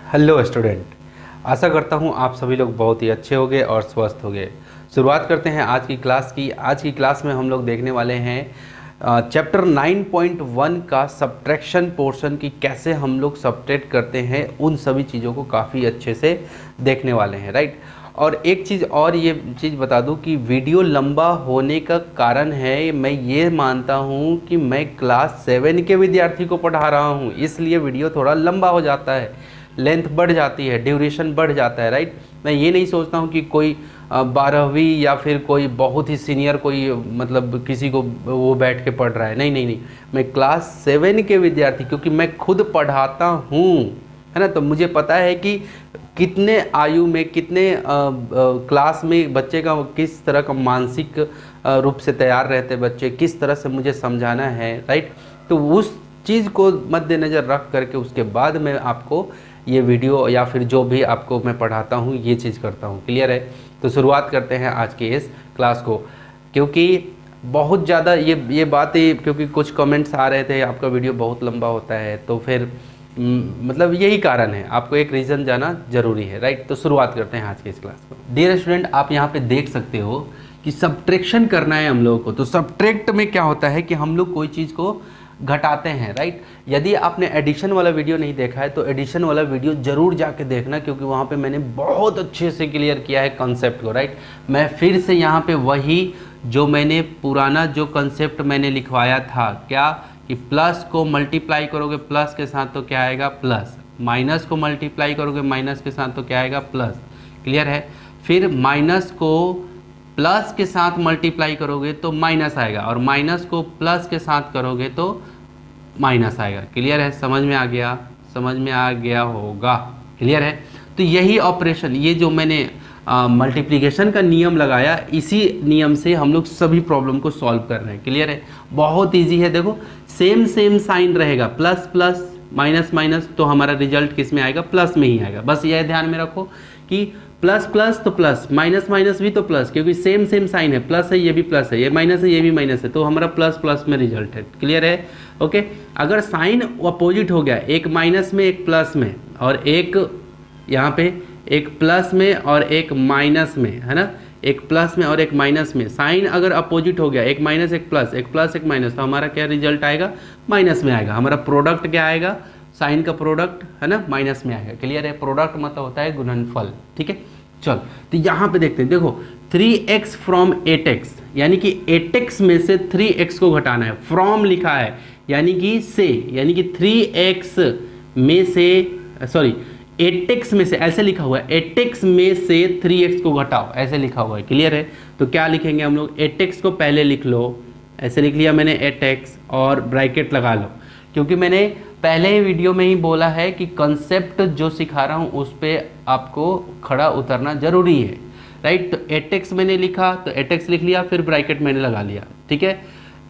Hello student, आशा करता हूँ आप सभी लोग बहुत ही अच्छे होंगे और स्वस्थ होंगे। शुरुआत करते हैं आज की क्लास की। आज की क्लास में हम लोग देखने वाले हैं चैप्टर 9.1 का सब्ट्रैक्शन पोर्शन की कैसे हम लोग सब्ट्रैक्ट करते हैं, उन सभी चीज़ों को काफ़ी अच्छे से देखने वाले हैं, राइट। और एक चीज़ और ये चीज़ बता दूं कि वीडियो लंबा होने का कारण है, मैं ये मानता हूँ कि मैं क्लास 7 के विद्यार्थी को पढ़ा रहा हूँ, इसलिए वीडियो थोड़ा लंबा हो जाता है, लेंथ बढ़ जाती है, ड्यूरेशन बढ़ जाता है, राइट। मैं ये नहीं सोचता हूँ कि कोई 12वीं या फिर कोई बहुत ही सीनियर कोई मतलब किसी को वो बैठ के पढ़ रहा है, नहीं नहीं नहीं। मैं क्लास 7 के विद्यार्थी, क्योंकि मैं खुद पढ़ाता हूँ, है ना, तो मुझे पता है कि कितने आयु में कितने क्लास में बच्चे का किस तरह का मानसिक रूप से तैयार रहते बच्चे, किस तरह से मुझे समझाना है, राइट। तो उस चीज़ को मद्देनज़र रख करके उसके बाद मैं आपको ये वीडियो या फिर जो भी आपको मैं पढ़ाता हूँ ये चीज़ करता हूँ। क्लियर है? तो शुरुआत करते हैं आज के इस क्लास को, क्योंकि बहुत ज़्यादा ये बातें, क्योंकि कुछ कमेंट्स आ रहे थे आपका वीडियो बहुत लंबा होता है, तो फिर मतलब यही कारण है, आपको एक रीज़न जाना ज़रूरी है, राइट। तो शुरुआत करते हैं आज के इस क्लास को। डियर स्टूडेंट, आप यहाँ पे देख सकते हो कि सब्ट्रैक्शन करना है हम लोगों को। तो सब्ट्रैक्ट में क्या होता है कि हम लोग कोई चीज़ को घटाते हैं, राइट। यदि आपने एडिशन वाला वीडियो नहीं देखा है तो एडिशन वाला वीडियो ज़रूर जाके देखना, क्योंकि वहाँ पे मैंने बहुत अच्छे से क्लियर किया है कॉन्सेप्ट को, राइट। मैं फिर से यहाँ पे वही जो मैंने पुराना जो कॉन्सेप्ट मैंने लिखवाया था, क्या कि प्लस को मल्टीप्लाई करोगे प्लस के साथ तो क्या आएगा प्लस, माइनस को मल्टीप्लाई करोगे माइनस के साथ तो क्या आएगा प्लस। क्लियर है? फिर माइनस को प्लस के साथ मल्टीप्लाई करोगे तो माइनस आएगा, और माइनस को प्लस के साथ करोगे तो माइनस आएगा। क्लियर है? समझ में आ गया? समझ में आ गया होगा। क्लियर है? तो यही ऑपरेशन, ये जो मैंने मल्टीप्लिकेशन का नियम लगाया, इसी नियम से हम लोग सभी प्रॉब्लम को सॉल्व कर रहे हैं। क्लियर है? बहुत इजी है। देखो सेम साइन रहेगा, प्लस प्लस माइनस माइनस, तो हमारा रिजल्ट किस में आएगा? प्लस में ही आएगा। बस यह ध्यान में रखो कि प्लस प्लस तो प्लस, माइनस माइनस भी तो प्लस, क्योंकि सेम साइन है, प्लस है ये भी प्लस है, ये माइनस है ये भी माइनस है, तो हमारा प्लस प्लस में रिजल्ट है। क्लियर है? ओके। अगर साइन अपोजिट हो गया, एक माइनस में एक प्लस में, और एक यहाँ पे एक प्लस में और एक माइनस में, है ना, एक प्लस में और एक माइनस में, साइन अगर अपोजिट हो गया, एक माइनस एक प्लस, एक प्लस एक माइनस, तो हमारा क्या रिजल्ट आएगा? माइनस में आएगा। हमारा प्रोडक्ट क्या आएगा? साइन का प्रोडक्ट, है ना, माइनस में आएगा। क्लियर है? प्रोडक्ट मतलब होता है गुणनफल। ठीक है, चल तो यहाँ पे देखते हैं। देखो 3x फ्रॉम 8x, यानी कि 8x में से 3x को घटाना है। फ्रॉम लिखा है यानी कि से, यानी कि 3x में से, सॉरी 8x में से, ऐसे लिखा हुआ है 8x में से 3x को घटाओ, ऐसे लिखा हुआ है। क्लियर है? तो क्या लिखेंगे हम लोग? 8x को पहले लिख लो, ऐसे लिख लिया मैंने 8x, और ब्रैकेट लगा लो, क्योंकि मैंने पहले ही वीडियो में ही बोला है कि कंसेप्ट जो सिखा रहा हूँ उस पर आपको खड़ा उतरना जरूरी है, राइट। तो 8x मैंने लिखा तो 8x लिख लिया, फिर ब्रैकेट मैंने लगा लिया। ठीक है,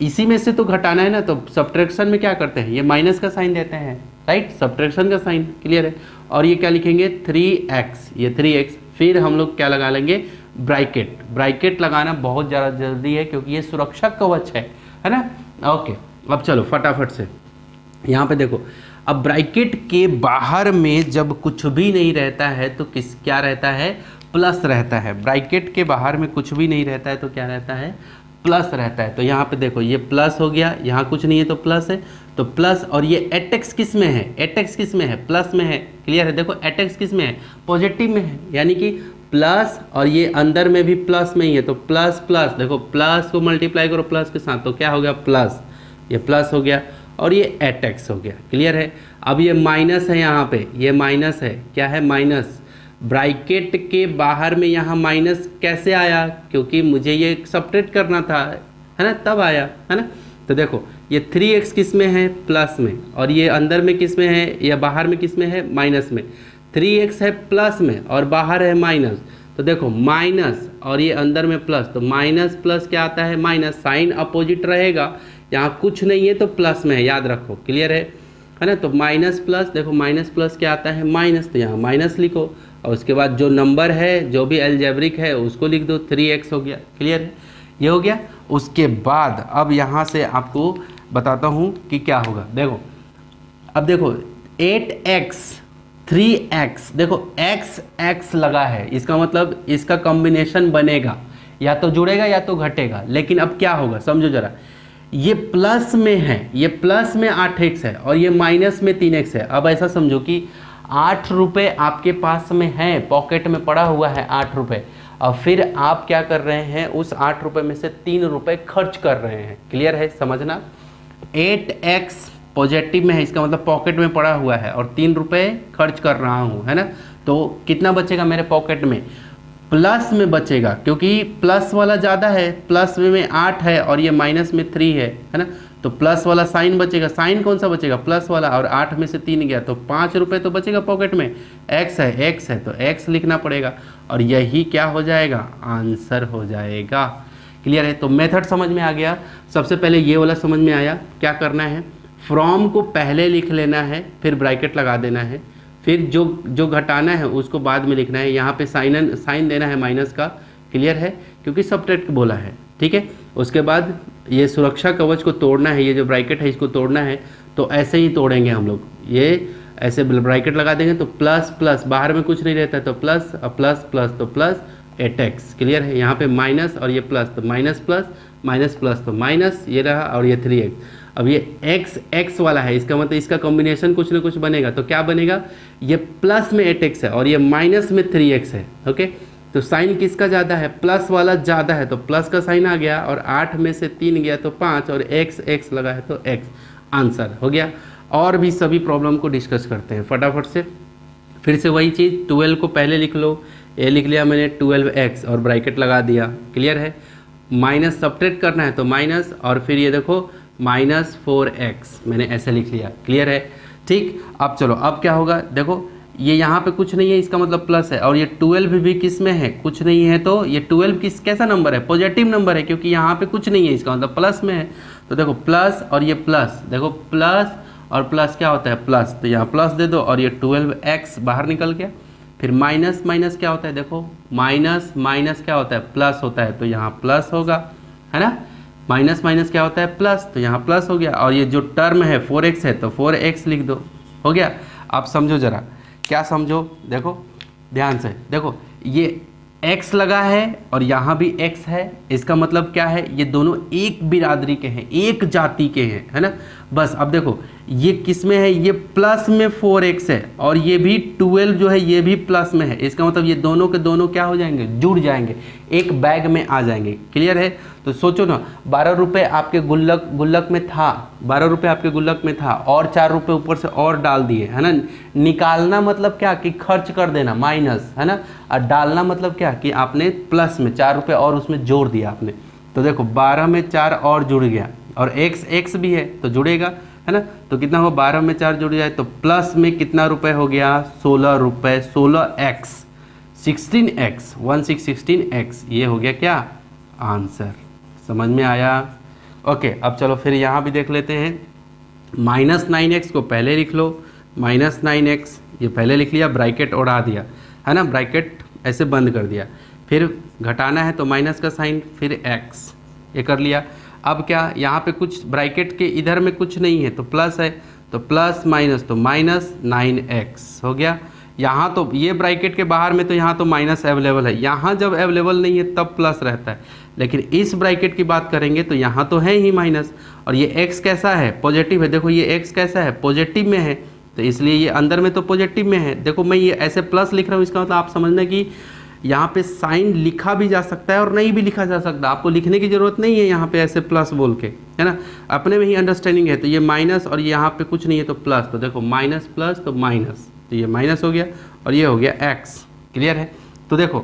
इसी में से तो घटाना है ना, तो सब्ट्रैक्शन में क्या करते हैं? ये माइनस का साइन देते हैं, राइट, सब्ट्रैक्शन का साइन। क्लियर है? और ये क्या लिखेंगे? 3x, ये 3x, फिर हम लोग क्या लगा लेंगे? ब्रैकेट। ब्रैकेट लगाना बहुत ज़्यादा जरूरी है, क्योंकि ये सुरक्षा कवच है ना। ओके, अब चलो फटाफट से यहाँ पे देखो। अब ब्रैकेट के बाहर में जब कुछ भी नहीं रहता है तो क्या रहता है? प्लस रहता है। ब्रैकेट के बाहर में कुछ भी नहीं रहता है तो क्या रहता है? प्लस रहता है। तो यहाँ पे देखो ये प्लस हो गया, यहाँ कुछ नहीं है तो प्लस है, तो प्लस। और ये 8x किस में है? 8x किस में है? प्लस में है। क्लियर है? देखो 8x किस में है? पॉजिटिव में है, यानी कि प्लस, और ये अंदर में भी प्लस में ही है, तो प्लस प्लस, देखो प्लस को मल्टीप्लाई करो प्लस के साथ तो क्या हो गया? प्लस, ये प्लस हो गया, और ये 8x हो गया। क्लियर है? अब ये माइनस है, यहाँ पे ये माइनस है, क्या है? माइनस। ब्रैकेट के बाहर में यहाँ माइनस कैसे आया? क्योंकि मुझे ये सब्ट्रैक्ट करना था, है ना, तब आया, है ना। तो देखो ये 3x किस में है? प्लस में, और ये अंदर में किस में है या बाहर में किस में है? माइनस में। 3x है प्लस में और बाहर है माइनस, तो देखो माइनस और ये अंदर में प्लस, तो माइनस प्लस क्या आता है? माइनस। साइन अपोजिट रहेगा, यहाँ कुछ नहीं है तो प्लस में है, याद रखो। क्लियर है ना? तो माइनस प्लस, देखो माइनस प्लस क्या आता है? माइनस, तो यहाँ माइनस लिखो, और उसके बाद जो नंबर है जो भी अलजेब्रिक है उसको लिख दो, 3x हो गया। क्लियर है? ये हो गया। उसके बाद अब यहाँ से आपको बताता हूँ कि क्या होगा। देखो अब देखो 8x 3x, देखो x x लगा है, इसका मतलब इसका कॉम्बिनेशन बनेगा, या तो जुड़ेगा या तो घटेगा। लेकिन अब क्या होगा समझो जरा, ये प्लस में है, ये प्लस में 8x है और ये माइनस में 3x है। अब ऐसा समझो कि 8 रुपये आपके पास में है, पॉकेट में पड़ा हुआ है 8 रुपये, और फिर आप क्या कर रहे हैं, उस 8 रुपये में से 3 रुपये खर्च कर रहे हैं। क्लियर है, समझना। 8x पॉजिटिव में है, इसका मतलब पॉकेट में पड़ा हुआ है, और 3 रुपये खर्च कर रहा हूँ, है ना। तो कितना बचेगा मेरे पॉकेट में, प्लस में बचेगा, क्योंकि प्लस वाला ज़्यादा है, प्लस में 8 है और ये माइनस में 3 है ना। तो प्लस वाला साइन बचेगा, साइन कौन सा बचेगा, प्लस वाला, और 8 में से 3 गया तो 5 रुपये तो बचेगा पॉकेट में। x है तो x लिखना पड़ेगा, और यही क्या हो जाएगा, आंसर हो जाएगा। क्लियर है, तो मेथड समझ में आ गया। सबसे पहले ये वाला समझ में आया, क्या करना है, फ्रॉम को पहले लिख लेना है, फिर ब्रैकेट लगा देना है, फिर जो घटाना है उसको बाद में लिखना है। यहाँ पे साइन देना है माइनस का। क्लियर है, क्योंकि सबट्रैक्ट बोला है, ठीक है। उसके बाद ये सुरक्षा कवच को तोड़ना है, ये जो ब्रैकेट है इसको तोड़ना है, तो ऐसे ही तोड़ेंगे हम लोग। ये ऐसे ब्रैकेट लगा देंगे तो प्लस प्लस, बाहर में कुछ नहीं रहता है तो प्लस, और प्लस प्लस तो प्लस 8x। क्लियर है, यहाँ पे माइनस और ये प्लस, तो माइनस प्लस, माइनस प्लस तो माइनस, ये रहा, और ये 3x। अब ये x वाला है, इसका मतलब इसका कॉम्बिनेशन कुछ ना कुछ बनेगा, तो क्या बनेगा, ये प्लस में 8x है और ये माइनस में 3x है। ओके, तो साइन किसका ज़्यादा है, प्लस वाला ज़्यादा है, तो प्लस का साइन आ गया, और 8 में से 3 गया तो 5, और x लगा है तो x, आंसर हो गया। और भी सभी प्रॉब्लम को डिस्कस करते हैं फटाफट से। फिर से वही चीज़, 12 को पहले लिख लो, ये लिख लिया मैंने 12x और ब्रैकेट लगा दिया। क्लियर है, माइनस सब्ट्रैक्ट करना है तो माइनस, और फिर ये देखो -4x मैंने ऐसे लिख लिया। क्लियर है, ठीक। अब चलो, अब क्या होगा, देखो ये यहाँ पे कुछ नहीं है, इसका मतलब प्लस है, और ये 12 भी किस में है, कुछ नहीं है, तो ये 12 कैसा नंबर है, पॉजिटिव नंबर है, क्योंकि यहाँ पे कुछ नहीं है, इसका मतलब प्लस में है। तो देखो प्लस और ये प्लस, देखो प्लस और प्लस क्या होता है, प्लस, तो यहाँ प्लस दे दो, और ये 12x बाहर निकल गया। फिर माइनस माइनस क्या होता है, देखो माइनस माइनस क्या होता है, प्लस होता है, तो यहाँ प्लस होगा, है ना। माइनस माइनस क्या होता है, प्लस, तो यहाँ प्लस हो गया, और ये जो टर्म है 4x है तो 4x लिख दो, हो गया। आप समझो जरा, क्या समझो, देखो ध्यान से देखो, ये x लगा है और यहाँ भी x है, इसका मतलब क्या है, ये दोनों एक बिरादरी के हैं, एक जाति के हैं, है ना। बस अब देखो ये किस में है, ये प्लस में 4x है, और ये भी 12 जो है ये भी प्लस में है, इसका मतलब ये दोनों के दोनों क्या हो जाएंगे, जुड़ जाएंगे, एक बैग में आ जाएंगे। क्लियर है, तो सोचो ना, 12 रुपये आपके गुल्लक में था, 12 रुपये आपके गुल्लक में था, और 4 रुपये ऊपर से और डाल दिए, है ना। निकालना मतलब क्या, कि खर्च कर देना, माइनस, है ना, और डालना मतलब क्या, कि आपने प्लस में 4 रुपये और उसमें जोड़ दिया आपने। तो देखो 12 में 4 और जुड़ गया, और x भी है तो जुड़ेगा, है ना। तो कितना हो, 12 में 4 जुड़ जाए तो प्लस में कितना रुपए हो गया, 16 रुपये, 16x, 16x, 16x, ये हो गया क्या, आंसर। समझ में आया। ओके, अब चलो फिर यहाँ भी देख लेते हैं। -9x को पहले लिख लो, -9x ये पहले लिख लिया, ब्रैकेट उड़ा दिया, है ना, ब्रैकेट ऐसे बंद कर दिया। फिर घटाना है तो माइनस का साइन, फिर x, ये कर लिया। अब क्या, यहाँ पे कुछ ब्रैकेट के इधर में कुछ नहीं है तो प्लस है, तो प्लस माइनस तो -9x हो गया। यहाँ तो ये ब्रैकेट के बाहर में तो यहाँ तो माइनस अवेलेबल है, यहाँ जब अवेलेबल नहीं है तब प्लस रहता है, लेकिन इस ब्रैकेट की बात करेंगे तो यहाँ तो है ही माइनस, और ये x कैसा है, पॉजिटिव है। देखो ये x कैसा है, पॉजिटिव में है, तो इसलिए ये अंदर में तो पॉजिटिव में है। देखो मैं ये ऐसे प्लस लिख रहा हूँ, इसका मतलब आप समझना कि यहाँ पे साइन लिखा भी जा सकता है और नहीं भी लिखा जा सकता, आपको लिखने की ज़रूरत नहीं है यहाँ पे ऐसे प्लस बोल के, है ना, अपने में ही अंडरस्टैंडिंग है। तो ये माइनस और यहाँ पे कुछ नहीं है तो प्लस, तो देखो माइनस प्लस तो माइनस, तो ये माइनस हो गया और ये हो गया x। क्लियर है, तो देखो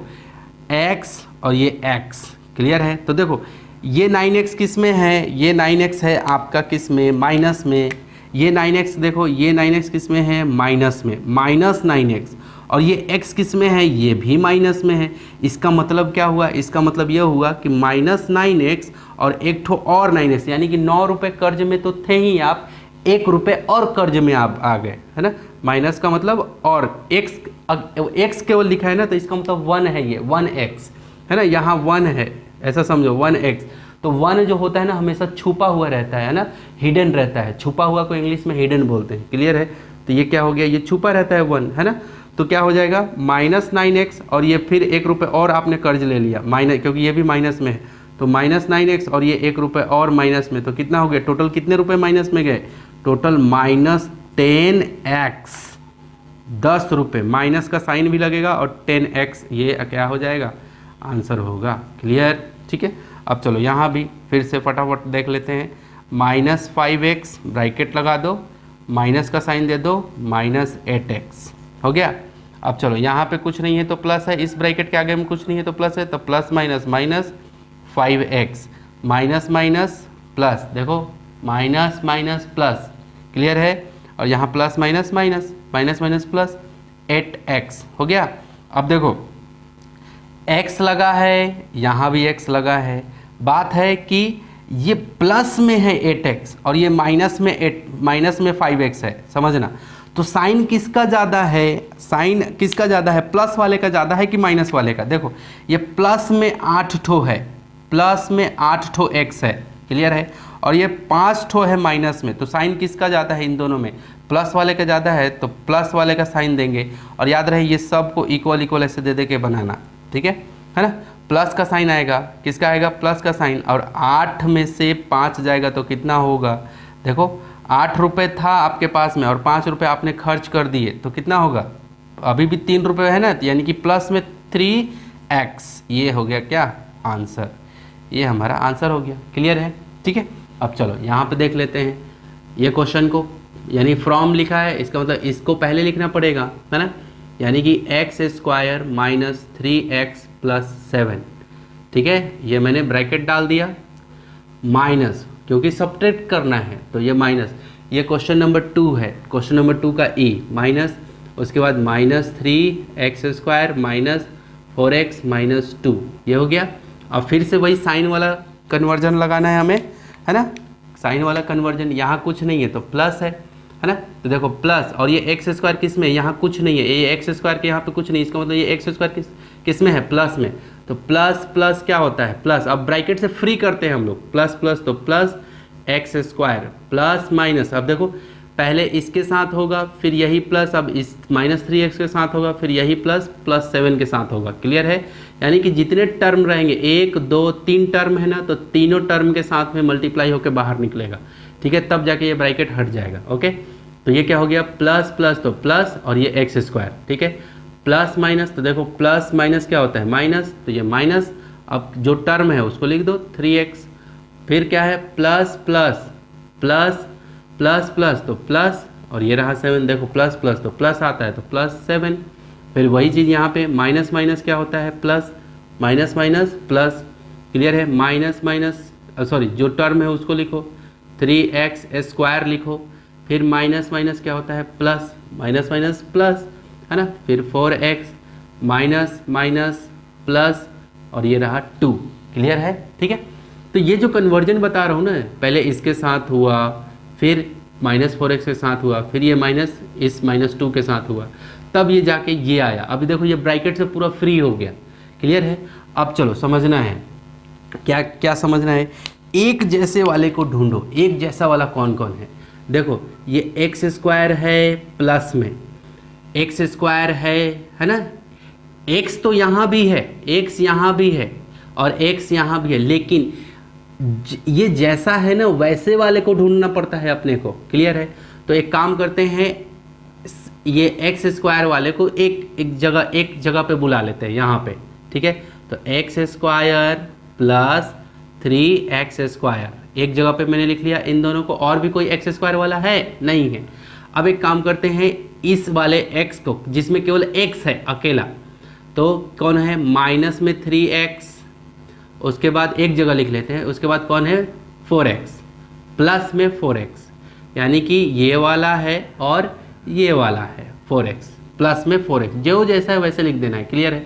x और ये x। क्लियर है, तो देखो ये 9x किस में है, ये 9x है आपका किस में, माइनस में। ये 9x देखो, ये 9x किस में है, माइनस में, -9x, और ये x किस में है, ये भी माइनस में है। इसका मतलब क्या हुआ, इसका मतलब यह हुआ कि -9x और एक ठो और 9x, यानी कि 9 रुपये कर्ज में तो थे ही आप, 1 रुपये और कर्ज में आप आ गए, है ना। माइनस का मतलब और, x केवल लिखा है ना, तो इसका मतलब 1 है, ये 1x है ना, यहाँ 1 है, ऐसा समझो 1x। तो 1 जो होता है ना हमेशा छुपा हुआ रहता है ना, हिडन रहता है, छुपा हुआ को इंग्लिश में हिडन बोलते हैं। क्लियर है, तो ये क्या हो गया, ये छुपा रहता है 1, है ना। तो क्या हो जाएगा -9x, और ये फिर 1 रुपये और आपने कर्ज ले लिया माइनस, क्योंकि ये भी माइनस में है, तो -9x और ये 1 रुपये और माइनस में, तो कितना हो गया टोटल, कितने रुपए माइनस में गए, टोटल -10x, 10 रुपये, माइनस का साइन भी लगेगा और 10x ये क्या हो जाएगा, आंसर होगा। क्लियर, ठीक है। अब चलो यहाँ भी फिर से फटाफट देख लेते हैं। -5x ब्रैकेट लगा दो, माइनस का साइन दे दो, -8x हो गया। अब चलो यहाँ पे कुछ नहीं है तो प्लस है, इस ब्रैकेट के आगे में कुछ नहीं है तो प्लस है, तो plus minus -5x, minus minus plus, देखो माइनस माइनस प्लस, क्लियर है। और यहाँ plus minus minus, minus minus plus, 8x हो गया। अब देखो x लगा है, यहाँ भी x लगा है, बात है कि ये प्लस में है 8x और ये माइनस में 5x है, समझना। तो साइन किसका ज़्यादा है, साइन किसका ज़्यादा है, प्लस वाले का ज़्यादा है कि माइनस वाले का। देखो ये प्लस में 8 ठो है, प्लस में 8 ठो x है, क्लियर है, और ये 5 ठो है माइनस में, तो साइन किसका ज़्यादा है इन दोनों में, प्लस वाले का ज़्यादा है, तो प्लस वाले का साइन देंगे। और याद रहे ये सब को इक्वल इक्वल ऐसे दे के बनाना, ठीक है ना। प्लस का साइन आएगा, किसका आएगा, प्लस का साइन, और 8 में से 5 जाएगा तो कितना होगा, देखो 8 रुपये था आपके पास में और 5 रुपये आपने खर्च कर दिए, तो कितना होगा, अभी भी 3 रुपये है ना, यानी कि प्लस में 3x, ये हो गया क्या आंसर, ये हमारा आंसर हो गया। क्लियर है, ठीक है। अब चलो यहाँ पे देख लेते हैं ये क्वेश्चन को, यानी फ्रॉम लिखा है, इसका मतलब इसको पहले लिखना पड़ेगा, है ना, यानी कि x² माइनस 3x प्लस 7, ठीक है। ये मैंने ब्रैकेट डाल दिया, माइनस क्योंकि सब्ट्रैक्ट करना है तो ये माइनस, ये क्वेश्चन नंबर 2 है, क्वेश्चन नंबर 2 का ई माइनस, उसके बाद -3x² माइनस 4x माइनस 2, ये हो गया। अब फिर से वही साइन वाला कन्वर्जन लगाना है हमें, है ना, साइन वाला कन्वर्जन, यहाँ कुछ नहीं है तो प्लस है ना, तो देखो प्लस, और ये x² किस में, यहाँ कुछ नहीं है, ये x² के यहाँ पे कुछ नहीं, इसका मतलब ये x² किस में है, प्लस में, तो प्लस प्लस क्या होता है प्लस। अब ब्रैकेट से फ्री करते हैं हम लोग, प्लस प्लस तो प्लस x² प्लस माइनस, अब देखो पहले इसके साथ होगा फिर यही प्लस, अब इस -3x के साथ होगा फिर यही प्लस, प्लस 7 के साथ होगा। क्लियर है, यानी कि जितने टर्म रहेंगे 1 2 3 टर्म है ना, तो तीनों टर्म के साथ में मल्टीप्लाई होकर बाहर निकलेगा, ठीक है, तब जाके ये ब्रैकेट हट जाएगा। ओके, तो ये क्या हो गया, प्लस प्लस तो प्लस, और ये x², ठीक है, प्लस माइनस, तो देखो प्लस माइनस क्या होता है माइनस, तो ये माइनस, अब जो टर्म है उसको लिख दो 3x, फिर क्या है plus plus plus plus plus तो प्लस, और ये रहा 7, देखो प्लस प्लस तो प्लस आता है तो +7, फिर वही चीज़ यहाँ पे माइनस माइनस क्या होता है plus, minus minus plus, clear है, माइनस माइनस सॉरी जो टर्म है उसको लिखो 3x² लिखो, फिर माइनस माइनस क्या होता है प्लस, माइनस माइनस प्लस, है ना, फिर 4x माइनस माइनस प्लस, और ये रहा 2। क्लियर है, ठीक है। तो ये जो कन्वर्जन बता रहा हूँ ना, पहले इसके साथ हुआ, फिर -4x के साथ हुआ, फिर ये माइनस इस -2 के साथ हुआ, तब ये जाके ये आया। अभी देखो ये ब्रैकेट से पूरा फ्री हो गया। क्लियर है, अब चलो समझना है, क्या क्या समझना है, एक जैसे वाले को ढूंढो, एक जैसा वाला कौन कौन है। देखो ये x² है प्लस में, x² है ना, x तो यहाँ भी है, x यहाँ भी है और x यहाँ भी है, लेकिन ये जैसा है ना वैसे वाले को ढूंढना पड़ता है अपने को। क्लियर है, तो एक काम करते हैं, ये x² वाले को एक जगह पे बुला लेते हैं यहाँ पे, ठीक है। तो x² प्लस 3x² एक जगह पे मैंने लिख लिया इन दोनों को, और भी कोई x² वाला है नहीं है। अब एक काम करते हैं, इस वाले x को जिसमें केवल x है अकेला, तो कौन है माइनस में 3x, उसके बाद एक जगह लिख लेते हैं, उसके बाद कौन है 4x, प्लस में 4x, यानी कि ये वाला है और ये वाला है 4x, प्लस में 4x, जो जैसा है वैसे लिख देना है। क्लियर है,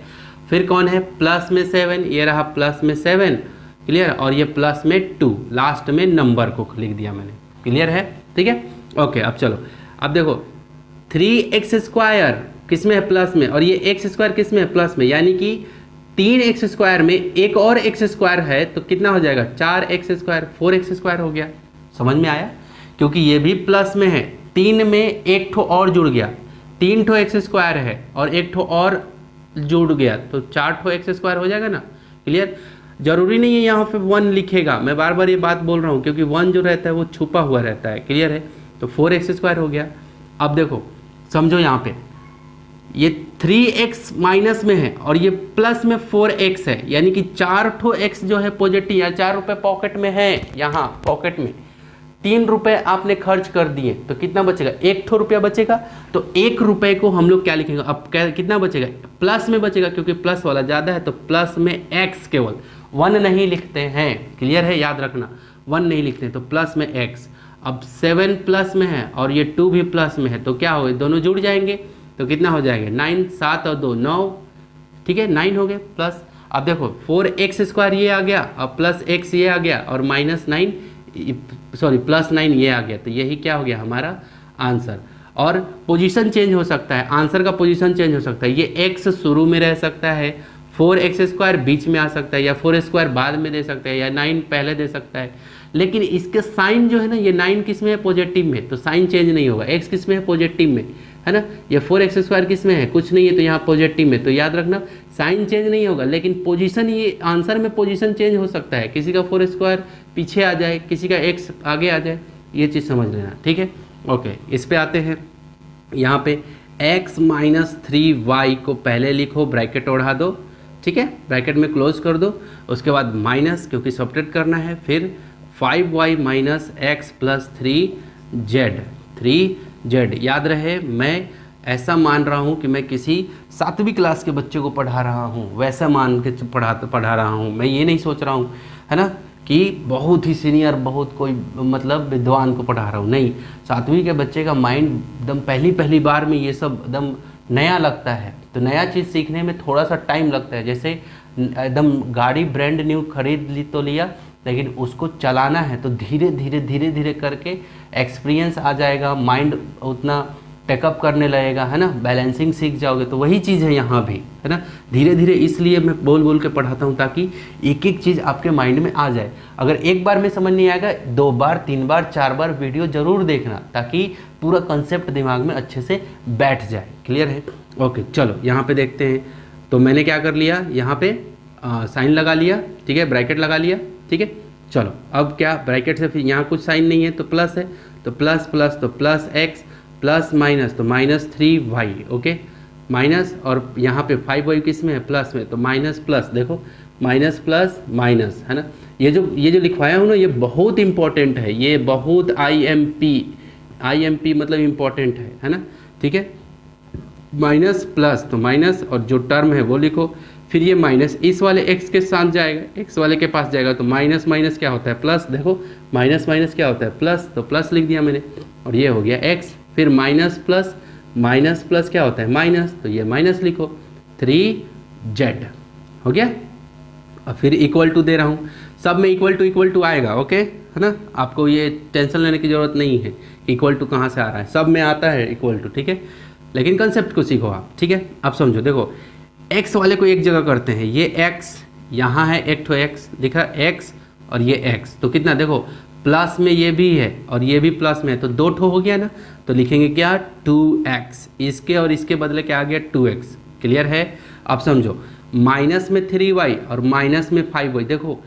फिर कौन है प्लस में 7, ये रहा प्लस में 7, क्लियर, और ये प्लस में 2, लास्ट में नंबर को लिख दिया मैंने। क्लियर है, ठीक है, ओके। अब चलो, अब देखो 3x² किस में है प्लस में, और ये x² किस में है प्लस में, यानी कि 3x² में एक और x² है, तो कितना हो जाएगा 4x², 4x² हो गया। समझ में आया, क्योंकि ये भी प्लस में है, 3 में एक ठो और जुड़ गया, 3 ठो एक्स स्क्वायर है और एक ठो और जुड़ गया तो 4 ठो एक्स स्क्वायर हो जाएगा ना। क्लियर? जरूरी नहीं है यहाँ पे 1 लिखेगा, मैं बार बार ये बात बोल रहा हूँ क्योंकि 1 जो रहता है वो छुपा हुआ रहता है। क्लियर है? तो 4x स्क्वायर हो गया। अब देखो समझो यहाँ पे ये 3x माइनस में है और ये प्लस में 4x है, यानी कि 4 ठो x जो है पॉजिटिव या 4 रुपये पॉकेट में है, यहाँ पॉकेट में 3 रुपये आपने खर्च कर दिए तो कितना बचेगा? 1 ठो रुपया बचेगा। तो 1 रुपये को हम लोग क्या लिखेंगे अब? कितना बचेगा? प्लस में बचेगा क्योंकि प्लस वाला ज़्यादा है तो प्लस में x, केवल 1 नहीं लिखते हैं। क्लियर है? याद रखना 1 नहीं लिखते हैं तो प्लस में x। अब 7 प्लस में है और ये 2 भी प्लस में है तो क्या होगा? दोनों जुड़ जाएंगे तो कितना हो जाएगा? 9, 7 और 2 9, ठीक है 9 हो गए प्लस। अब देखो 4x स्क्वायर ये आ गया और प्लस x ये आ गया और माइनस 9 सॉरी प्लस 9 ये आ गया, तो यही क्या हो गया हमारा आंसर। और पोजीशन चेंज हो सकता है, आंसर का पोजीशन चेंज हो सकता है। ये x शुरू में रह सकता है, 4x स्क्वायर बीच में आ सकता है या 4 स्क्वायर बाद में दे सकता है या 9 पहले दे सकता है, लेकिन इसके साइन जो है ना, ये 9 किस में है? पॉजिटिव में, तो साइन चेंज नहीं होगा। x किस में है? पॉजिटिव में, है ना। ये 4x स्क्वायर किस में है? कुछ नहीं है तो यहाँ पॉजिटिव में, तो याद रखना साइन चेंज नहीं होगा लेकिन पोजीशन, ये आंसर में पोजीशन चेंज हो सकता है। किसी का 4 स्क्वायर पीछे आ जाए, किसी का x आगे आ जाए, ये चीज़ समझ लेना, ठीक है। ओके, इस पे आते हैं। यहाँ पे x माइनस 3y को पहले लिखो, ब्रैकेट उड़ा दो, ठीक है, ब्रैकेट में क्लोज कर दो। उसके बाद माइनस, क्योंकि सब्ट्रैक्ट करना है, फिर 5y minus x plus 3z। याद रहे मैं ऐसा मान रहा हूँ कि मैं किसी 7वीं क्लास के बच्चे को पढ़ा रहा हूँ, वैसा मान के पढ़ा रहा हूँ। मैं ये नहीं सोच रहा हूँ, है ना, कि बहुत ही सीनियर, बहुत कोई मतलब विद्वान को पढ़ा रहा हूँ। नहीं, 7वीं के बच्चे का माइंड एकदम पहली बार में ये सब एकदम नया लगता है, तो नया चीज़ सीखने में थोड़ा सा टाइम लगता है। जैसे एकदम गाड़ी ब्रांड न्यू खरीद ली तो लिया, लेकिन उसको चलाना है तो धीरे धीरे करके एक्सपीरियंस आ जाएगा, माइंड उतना टेकअप करने लगेगा, है ना, बैलेंसिंग सीख जाओगे। तो वही चीज़ है यहाँ भी, है ना, धीरे धीरे। इसलिए मैं बोल के पढ़ाता हूँ ताकि एक एक चीज़ आपके माइंड में आ जाए। अगर एक बार में समझ नहीं आएगा, 2 बार 3 बार 4 बार वीडियो ज़रूर देखना ताकि पूरा कंसेप्ट दिमाग में अच्छे से बैठ जाए। क्लियर है? ओके, चलो यहाँ पे देखते हैं। तो मैंने क्या कर लिया, यहाँ पे साइन लगा लिया, ठीक है, ब्रैकेट लगा लिया, ठीक है। चलो अब क्या, ब्रैकेट से फिर यहाँ कुछ साइन नहीं है तो प्लस है, तो प्लस तो प्लस एक्स प्लस माइनस तो माइनस 3y, ओके, माइनस, और यहाँ पे 5y किस में है? प्लस में, तो माइनस प्लस, देखो माइनस प्लस माइनस, है ना। ये जो लिखवाया हूँ ना, ये बहुत इंपॉर्टेंट है, ये बहुत IMP मतलब इम्पॉर्टेंट है ना, ठीक है। माइनस प्लस तो माइनस, और जो टर्म है वो लिखो, फिर ये माइनस इस वाले x के साथ जाएगा, x वाले के पास जाएगा, तो माइनस माइनस क्या होता है? प्लस। देखो माइनस क्या होता है? प्लस, तो प्लस लिख दिया मैंने, और ये हो गया x। फिर माइनस प्लस क्या होता है? माइनस, तो ये माइनस लिखो, 3z हो गया। और फिर इक्वल टू दे रहा हूँ, सब में इक्वल टू आएगा, ओके, है ना। आपको ये टेंशन लेने की ज़रूरत नहीं है इक्वल टू कहाँ से आ रहा है, सब में आता है इक्वल टू, ठीक है। लेकिन कंसेप्ट को सीखो आप, ठीक है। अब समझो, देखो x वाले को एक जगह करते हैं, ये x यहाँ है, एक ठो x लिखा x और ये x, तो कितना, देखो प्लस में ये भी है और ये भी प्लस में है, तो 2 ठो हो गया ना, तो लिखेंगे क्या? 2x। इसके और इसके बदले क्या आ गया? 2x। क्लियर है? अब समझो, माइनस में 3y और माइनस में 5y, देखो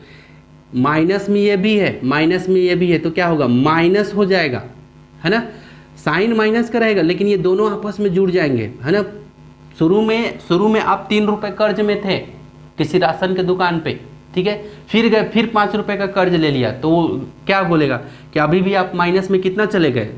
माइनस में ये भी है, माइनस में ये भी है, तो क्या होगा? माइनस हो जाएगा, है ना, साइन माइनस का रहेगा, लेकिन ये दोनों आपस में जुड़ जाएंगे, है ना। शुरू में आप 3 रुपये कर्ज में थे किसी राशन के दुकान पे, ठीक है, फिर गए, फिर 5 रुपये का कर्ज ले लिया, तो वो क्या बोलेगा कि अभी भी आप माइनस में कितना चले गए,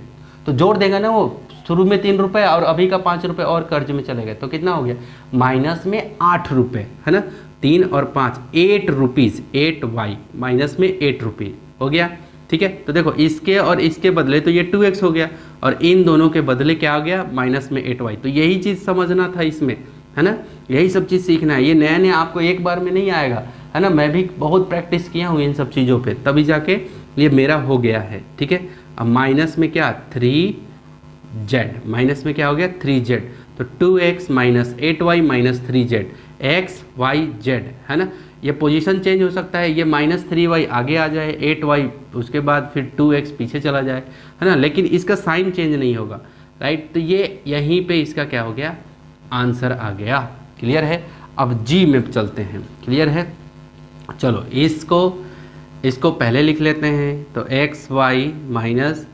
तो जोड़ देगा ना वो, शुरू में 3 रुपये और अभी का 5 रुपये और कर्ज में चले गए, तो कितना हो गया? माइनस में 8 रुपये, है ना, 3 और 5 8 रुपीज़, 8y माइनस में 8 रुपये हो गया, ठीक है। तो देखो इसके और इसके बदले तो ये 2x हो गया, और इन दोनों के बदले क्या आ गया? माइनस में 8y। तो यही चीज़ समझना था इसमें, है ना, यही सब चीज़ सीखना है। ये नया आपको एक बार में नहीं आएगा, है ना, मैं भी बहुत प्रैक्टिस किया हूँ इन सब चीज़ों पे, तभी जाके ये मेरा हो गया है, ठीक है। अब माइनस में क्या? 3z, माइनस में क्या हो गया? 3z, तो 2x minus 8y minus 3z, x y z, है ना। ये पोजीशन चेंज हो सकता है, ये -3y आगे आ जाए, 8y उसके बाद फिर 2x पीछे चला जाए, है ना, लेकिन इसका साइन चेंज नहीं होगा, राइट। तो ये यहीं पे इसका क्या हो गया, आंसर आ गया। क्लियर है। अब जी में चलते हैं। क्लियर है। चलो इसको पहले लिख लेते हैं। तो xy minus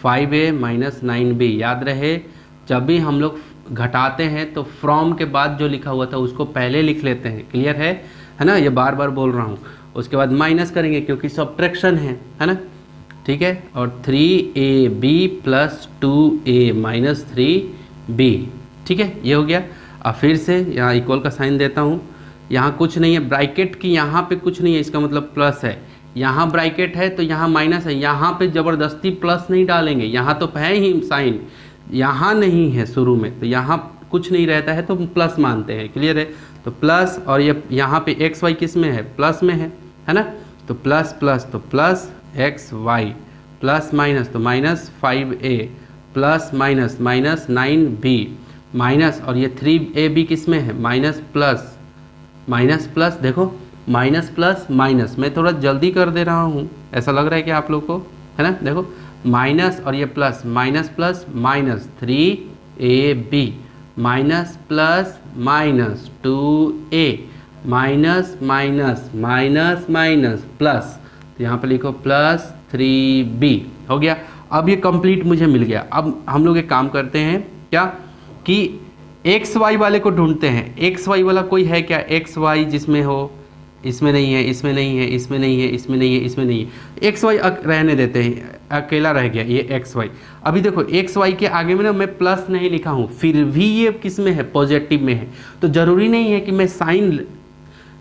5a minus 9b, याद रहे जब भी हम लोग घटाते हैं तो फ्रॉम के बाद जो लिखा हुआ था उसको पहले लिख लेते हैं। क्लियर है ना, ये बार बार बोल रहा हूँ। उसके बाद माइनस करेंगे क्योंकि सब्ट्रैक्शन है ना, ठीक है। और 3ab plus 2a minus 3b, ठीक है, ये हो गया। अब फिर से यहाँ इक्वल का साइन देता हूँ। यहाँ कुछ नहीं है, ब्रैकेट की यहाँ पे कुछ नहीं है, इसका मतलब प्लस है। यहाँ ब्रैकेट है तो यहाँ माइनस है, यहाँ पे ज़बरदस्ती प्लस नहीं डालेंगे, यहाँ तो है ही साइन, यहाँ नहीं है शुरू में, तो यहाँ कुछ नहीं रहता है तो प्लस मानते हैं। क्लियर है। तो प्लस, और ये यहाँ पे एक्स वाई किस में है, प्लस में है ना। तो प्लस प्लस तो plus x y, plus minus तो minus 5a, plus minus minus 9b, minus, और ये 3ab किस में है, माइनस प्लस, देखो माइनस प्लस माइनस, मैं थोड़ा जल्दी कर दे रहा हूँ, ऐसा लग रहा है कि आप लोग को, है ना। देखो माइनस और ये plus, minus plus minus 3ab, minus plus minus 2a, minus minus minus minus plus, तो यहाँ पे लिखो प्लस 3b, हो गया। अब ये कंप्लीट मुझे मिल गया। अब हम लोग एक काम करते हैं क्या, कि एक्स वाई वाले को ढूंढते हैं। एक्स वाई वाला कोई है क्या, एक्स वाई जिसमें हो, इसमें नहीं है, इसमें नहीं है, इसमें नहीं है, इसमें नहीं है, इसमें नहीं है। एक्स वाई रहने देते हैं, अकेला रह गया ये एक्स वाई। अभी देखो एक्स वाई के आगे में ना मैं प्लस नहीं लिखा हूँ, फिर भी ये किस में है, पॉजिटिव में है। तो ज़रूरी नहीं है कि मैं साइन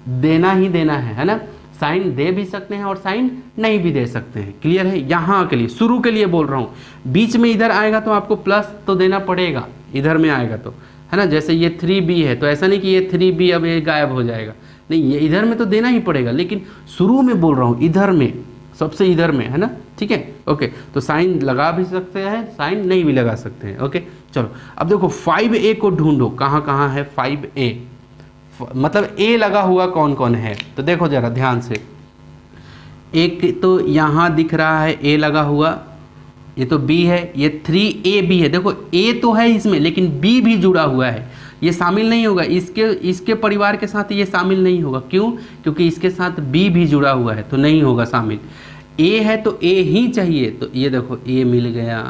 देना ही देना है ना, साइन दे भी सकते हैं और साइन नहीं भी दे सकते हैं। क्लियर है। यहाँ के लिए, शुरू के लिए बोल रहा हूँ, बीच में इधर आएगा तो आपको प्लस तो देना पड़ेगा, इधर में आएगा तो, है ना। जैसे ये 3b है तो ऐसा नहीं कि ये 3b अब ये गायब हो जाएगा, नहीं, ये इधर में तो देना ही पड़ेगा, लेकिन शुरू में बोल रहा हूँ इधर में, सबसे इधर में, है ना, ठीक है। ओके, तो साइन लगा भी सकते हैं, साइन नहीं भी लगा सकते हैं। ओके, चलो अब देखो 5a को ढूंढो, कहाँ कहाँ है 5a, मतलब a लगा हुआ कौन कौन है, तो देखो जरा ध्यान से। एक तो यहाँ दिख रहा है a लगा हुआ, ये तो b है, ये 3ab है। देखो a तो है इसमें, लेकिन b भी जुड़ा हुआ है, ये शामिल नहीं होगा, इसके परिवार के साथ ये शामिल नहीं होगा। क्यों? क्योंकि इसके साथ b भी जुड़ा हुआ है, तो नहीं होगा शामिल। a है तो a ही चाहिए, तो ये देखो a मिल गया।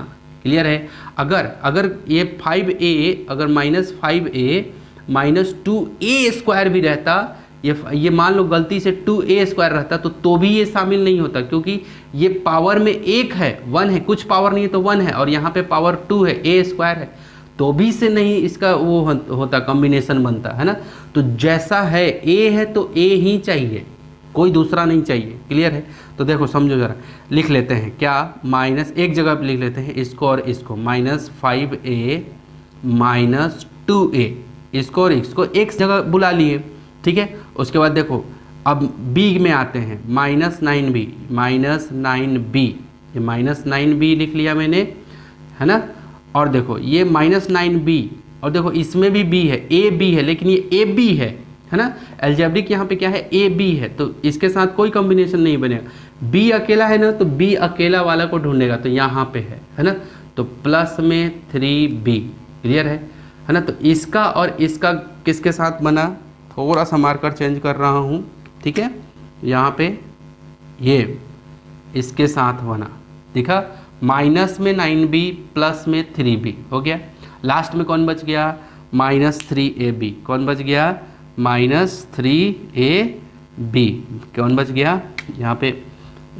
क्लियर है। अगर ये 5a, अगर minus 5a minus 2a square भी रहता, ये मान लो गलती से 2a स्क्वायर रहता, तो भी ये शामिल नहीं होता, क्योंकि ये पावर में 1 है, 1 है, कुछ पावर नहीं है तो 1 है, और यहाँ पे पावर 2 है, a स्क्वायर है, तो भी से नहीं इसका वो होता, कॉम्बिनेशन बनता, है ना। तो जैसा है a है तो a ही चाहिए, कोई दूसरा नहीं चाहिए। क्लियर है। तो देखो समझो जरा, लिख लेते हैं क्या, माइनस एक जगह पे लिख लेते हैं इसको और इसको, माइनस 5a माइनस 2a, इसको और इसको एक जगह बुला लिए, ठीक है। उसके बाद देखो अब b में आते हैं, माइनस 9b, माइनस 9b, ये माइनस 9b लिख लिया मैंने, है ना। और देखो ये माइनस 9b, और देखो इसमें भी b है, a b है, लेकिन ये ab है ना। एल्जेब्रिक यहाँ पे क्या है, a b है, तो इसके साथ कोई कॉम्बिनेशन नहीं बनेगा। b अकेला है ना, तो b अकेला वाला को ढूंढेगा, तो यहाँ पे है ना। तो प्लस में 3b, क्लियर है ना। तो इसका और इसका किसके साथ बना, थोड़ा सा मार्कर चेंज कर रहा हूँ, ठीक है। यहाँ पे ये इसके साथ बना, दिखा, माइनस में 9b प्लस में 3b, हो गया। लास्ट में कौन बच गया, माइनस 3ab, कौन बच गया, माइनस 3ab, कौन बच गया, यहाँ पे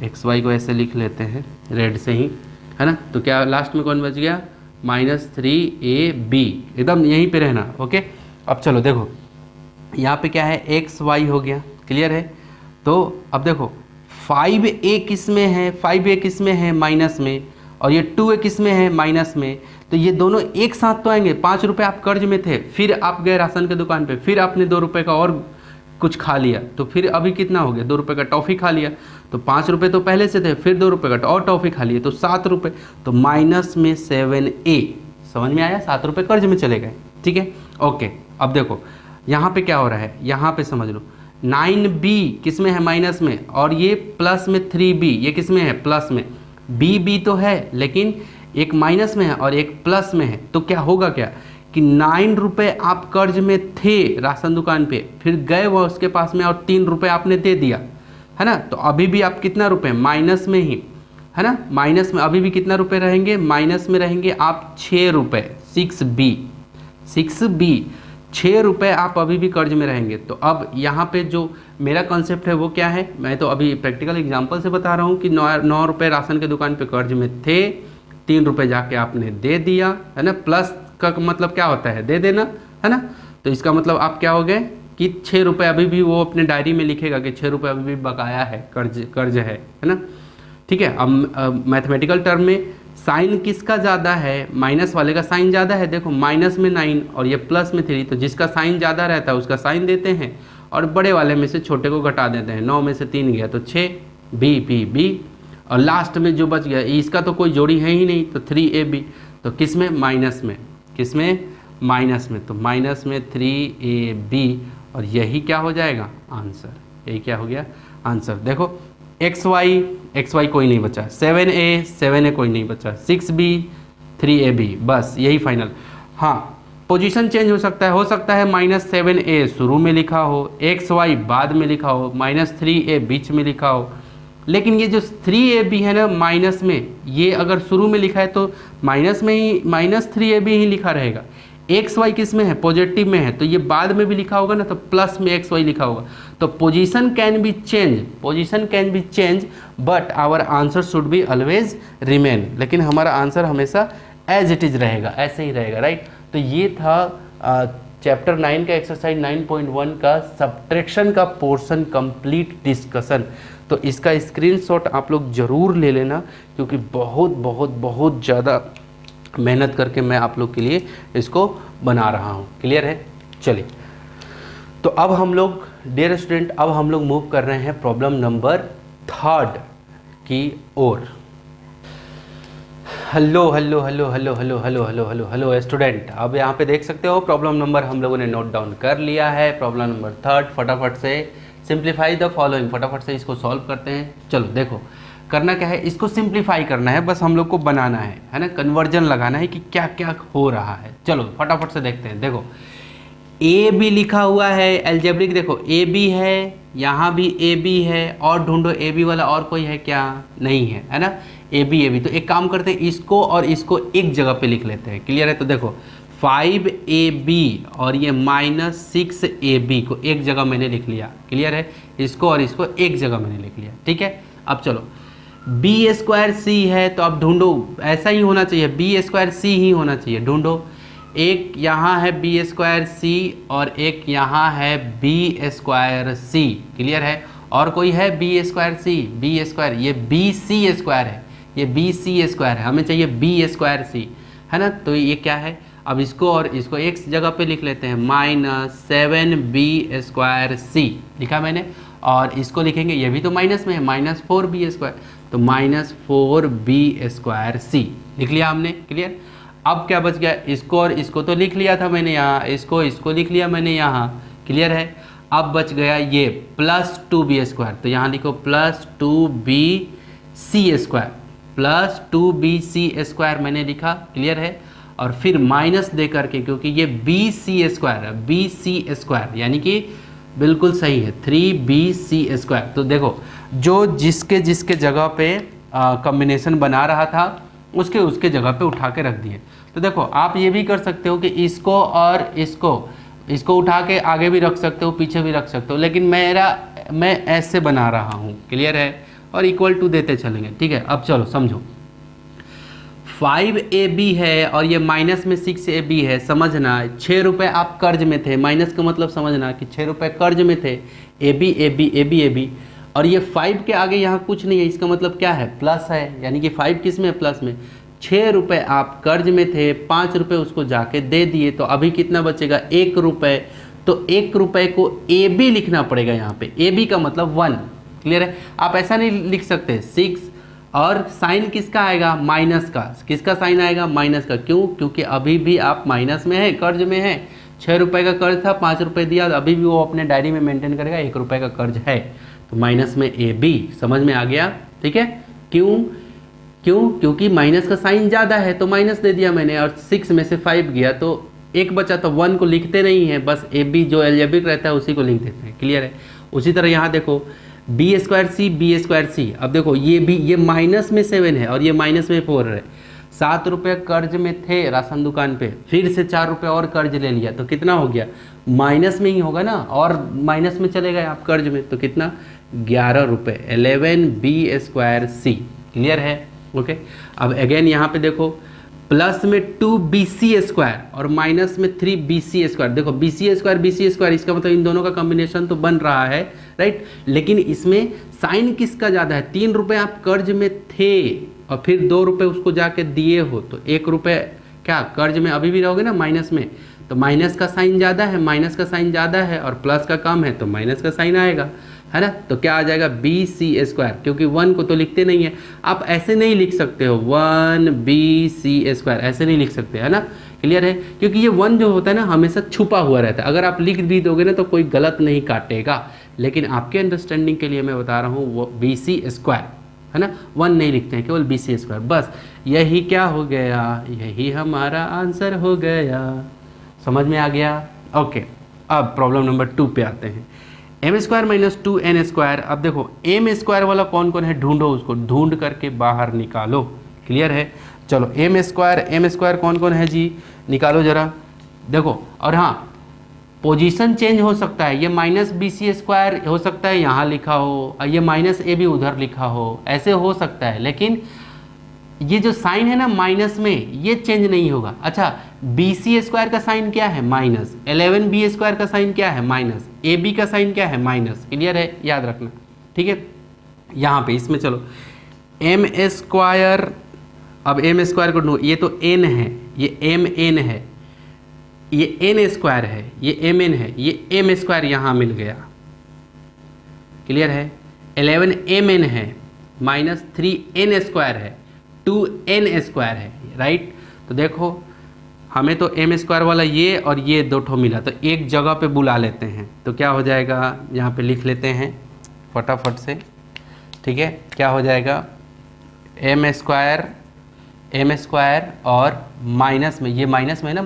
एक्स वाई को ऐसे लिख लेते हैं रेड से ही, है ना। तो क्या लास्ट में कौन बच गया, माइनस 3ab, एकदम यहीं पे रहना। ओके, अब चलो देखो यहाँ पे क्या है, एक्स वाई हो गया। क्लियर है। तो अब देखो 5a किस में है, 5a किस में है, माइनस में, और ये 2a किस में है, माइनस में। तो ये दोनों एक साथ तो आएंगे। 5 रुपये आप कर्ज में थे, फिर आप गए राशन की दुकान पे, फिर आपने 2 रुपये का और कुछ खा लिया, तो फिर अभी कितना हो गया, 2 रुपये का टॉफ़ी खा लिया। तो 5 रुपये तो पहले से थे, फिर 2 रुपये का और टॉफ़ी खा लिए, तो 7 रुपये। तो माइनस में 7a, समझ में आया, 7 रुपये कर्ज में चले गए। ठीक है। ओके, अब देखो यहाँ पे क्या हो रहा है, यहाँ पे समझ लो, 9b किस में है, माइनस में, और ये प्लस में 3b, ये किस में है, प्लस में। b तो है लेकिन एक माइनस में है और एक प्लस में है, तो क्या होगा क्या कि 9 रुपये आप कर्ज में थे राशन दुकान पे, फिर गए वह उसके पास में और 3 रुपये आपने दे दिया, है ना। तो अभी भी आप कितना रुपये, माइनस में ही, है ना, माइनस में अभी भी कितना रुपये रहेंगे, माइनस में रहेंगे आप 6 रुपये, 6b 6 रुपये आप अभी भी कर्ज में रहेंगे। तो अब यहाँ पे जो मेरा कॉन्सेप्ट है वो क्या है, मैं तो अभी प्रैक्टिकल एग्जांपल से बता रहा हूँ कि 9 रुपये राशन के दुकान पे कर्ज में थे, 3 रुपये जाके आपने दे दिया, है ना। प्लस का मतलब क्या होता है, दे देना, है ना। तो इसका मतलब आप क्या हो गए कि 6 रुपये अभी भी वो अपने डायरी में लिखेगा कि 6 रुपये अभी भी बकाया है, कर्ज है ना। ठीक है। अब मैथमेटिकल टर्म में साइन किसका ज़्यादा है, माइनस वाले का साइन ज़्यादा है। देखो माइनस में 9 और ये प्लस में 3, तो जिसका साइन ज़्यादा रहता है उसका साइन देते हैं और बड़े वाले में से छोटे को घटा देते हैं। 9 में से 3 गया तो 6, b, और लास्ट में जो बच गया इसका तो कोई जोड़ी है ही नहीं, तो 3ab, तो किस में, माइनस में, किस में, माइनस में, तो माइनस में 3ab, और यही क्या हो जाएगा आंसर, यही क्या हो गया आंसर। देखो xy कोई नहीं बचा, 7a कोई नहीं बचा, 6b 3ab, बस यही फाइनल। हाँ पोजीशन चेंज हो सकता है -7a शुरू में लिखा हो, xy बाद में लिखा हो, -3a बीच में लिखा हो, लेकिन ये जो 3ab है ना माइनस में, ये अगर शुरू में लिखा है तो माइनस में ही -3ab ही लिखा रहेगा। xy किस में है, पॉजिटिव में है, तो ये बाद में भी लिखा होगा ना, तो प्लस में xy लिखा होगा। तो position can be change but our answer should be always remain, लेकिन हमारा आंसर हमेशा एज इट इज रहेगा, ऐसे ही रहेगा, राइट। तो ये था चैप्टर 9 का एक्सरसाइज 9.1 का सब्ट्रैक्शन का पोर्शन कंप्लीट डिस्कशन। तो इसका स्क्रीनशॉट आप लोग ज़रूर ले लेना, क्योंकि बहुत ज़्यादा मेहनत करके मैं आप लोग के लिए इसको बना रहा हूँ। क्लियर है। चलिए तो अब हम लोग डियर स्टूडेंट, अब हम लोग मूव कर रहे हैं प्रॉब्लम नंबर 3 की ओर। हेलो स्टूडेंट, अब यहाँ पे देख सकते हो प्रॉब्लम नंबर हम लोगों ने नोट डाउन कर लिया है। प्रॉब्लम नंबर 3, फटाफट से सिंप्लीफाई द फॉलोइंग, फटाफट से इसको सॉल्व करते हैं। चलो देखो करना क्या है, इसको सिंप्लीफाई करना है, बस हम लोग को बनाना है ना, कन्वर्जन लगाना है कि क्या क्या हो रहा है। चलो फटाफट से देखते हैं। देखो ए बी लिखा हुआ है एल्जेब्रिक, देखो ए बी है, यहाँ भी ए बी है, और ढूंढो ए बी वाला और कोई है क्या, नहीं है, है ना। ए बी तो एक काम करते हैं, इसको और इसको एक जगह पे लिख लेते हैं। क्लियर है। तो देखो 5ab और ये -6ab को एक जगह मैंने लिख लिया। क्लियर है। इसको और इसको एक जगह मैंने लिख लिया। ठीक है। अब चलो b² c है, तो अब ढूंढो, ऐसा ही होना चाहिए, b² c ही होना चाहिए। ढूंढो, एक यहाँ है b² c और एक यहाँ है b² c। क्लियर है। और कोई है b² c, b², ये bc² है, ये bc² है, हमें चाहिए b² c, है ना। तो ये क्या है, अब इसको और इसको एक जगह पे लिख लेते हैं, -7b² c लिखा मैंने, और इसको लिखेंगे, ये भी तो माइनस में है, -4b², तो -4b² c लिख लिया हमने। क्लियर। अब क्या बच गया, इसको और इसको तो लिख लिया था मैंने यहाँ, इसको लिख लिया मैंने यहाँ। क्लियर है। अब बच गया ये +2b², तो यहाँ लिखो +2bc² मैंने लिखा। क्लियर है। और फिर माइनस दे करके, क्योंकि ये bc² है, bc² यानी कि बिल्कुल सही है, 3bc²। तो देखो जो जिसके जगह पे कॉम्बिनेशन बना रहा था उसके जगह पे उठा के रख दिए। तो देखो आप ये भी कर सकते हो कि इसको और इसको उठा के आगे भी रख सकते हो, पीछे भी रख सकते हो, लेकिन मैं ऐसे बना रहा हूँ। क्लियर है। और इक्वल टू देते चलेंगे। ठीक है। अब चलो समझो, 5ab है और ये माइनस में 6ab है। समझना, 6 रुपये आप कर्ज में थे, माइनस का मतलब समझना कि 6 रुपये कर्ज में थे, ab, और ये 5 के आगे यहाँ कुछ नहीं है, इसका मतलब क्या है, प्लस है, यानी कि 5 किस में है, प्लस में। 6 रुपये आप कर्ज में थे, 5 रुपये उसको जाके दे दिए, तो अभी कितना बचेगा, 1 रुपये। तो 1 रुपये को ab लिखना पड़ेगा यहाँ पे, ab का मतलब 1। क्लियर है। आप ऐसा नहीं लिख सकते 6 और साइन किसका आएगा, माइनस का। किसका साइन आएगा, माइनस का। क्यों, क्योंकि अभी भी आप माइनस में है, कर्ज में है। ₹6 का कर्ज था, ₹5 दिया, अभी भी वो अपने डायरी में मेंटेन करेगा, ₹1 का कर्ज है, तो माइनस में AB। समझ में आ गया? ठीक है। क्यों? क्योंकि माइनस का साइन ज़्यादा है तो माइनस दे दिया मैंने, और 6 में से 5 गया तो 1 बचा, तो 1 को लिखते नहीं है, बस AB जो एल्जेब्रिक रहता है उसी को लिख देते हैं। क्लियर है? उसी तरह यहाँ देखो B²C, अब देखो ये माइनस में 7 है और ये माइनस में 4 है। ₹7 कर्ज में थे राशन दुकान पे, फिर से ₹4 और कर्ज ले लिया, तो कितना हो गया? माइनस में ही होगा ना, और माइनस में चले गए आप कर्ज में, तो कितना? ₹11, 11B²C। क्लियर है? ओके। अब अगेन यहाँ पे देखो, प्लस में 2BC² और माइनस में 3BC²। देखो BC², इसका मतलब इन दोनों का कॉम्बिनेशन तो बन रहा है, राइट। लेकिन इसमें साइन किसका ज़्यादा है? ₹3 आप कर्ज में थे और फिर ₹2 उसको जाके दिए हो, तो ₹1 क्या कर्ज में अभी भी रहोगे ना, माइनस में, तो माइनस का साइन ज़्यादा है, और प्लस का कम है तो माइनस का साइन आएगा, है ना। तो क्या आ जाएगा? BC², क्योंकि 1 को तो लिखते नहीं है, आप ऐसे नहीं लिख सकते हो 1BC², ऐसे नहीं लिख सकते, है ना। क्लियर है? क्योंकि ये 1 जो होता है ना हमेशा छुपा हुआ रहता है, अगर आप लिख भी दोगे ना तो कोई गलत नहीं काटेगा, लेकिन आपके अंडरस्टैंडिंग के लिए मैं बता रहा हूँ वो BC², है ना। 1 नहीं लिखते हैं, केवल BC²। बस यही क्या हो गया? यही हमारा आंसर हो गया। समझ में आ गया? ओके। अब प्रॉब्लम नंबर 2 पे आते हैं। m² - 2n²। अब देखो m² वाला कौन कौन है, ढूंढो, उसको ढूंढ करके बाहर निकालो। क्लियर है? चलो m² कौन कौन है जी, निकालो जरा। देखो, और हाँ, पोजीशन चेंज हो सकता है, ये -BC² हो सकता है यहाँ लिखा हो, और ये -AB उधर लिखा हो, ऐसे हो सकता है, लेकिन ये जो साइन है ना माइनस में, ये चेंज नहीं होगा। अच्छा, BC² का साइन क्या है? माइनस। 11B² का साइन क्या है? माइनस। AB का साइन क्या है? माइनस। क्लियर है? याद रखना, ठीक है। यहाँ पे इसमें चलो m², अब m² को ढूंढो, ये तो n है, ये mn है, ये n² है, ये mn है, ये m² यहाँ मिल गया। क्लियर है? 11mn है, -3n² है, 2n² है, राइट। तो देखो हमें तो m² वाला ये और ये दो ठो मिला, तो एक जगह पे बुला लेते हैं, तो क्या हो जाएगा? यहाँ पे लिख लेते हैं फटाफट से, ठीक है। क्या हो जाएगा? m² और माइनस में, ये माइनस में है ना,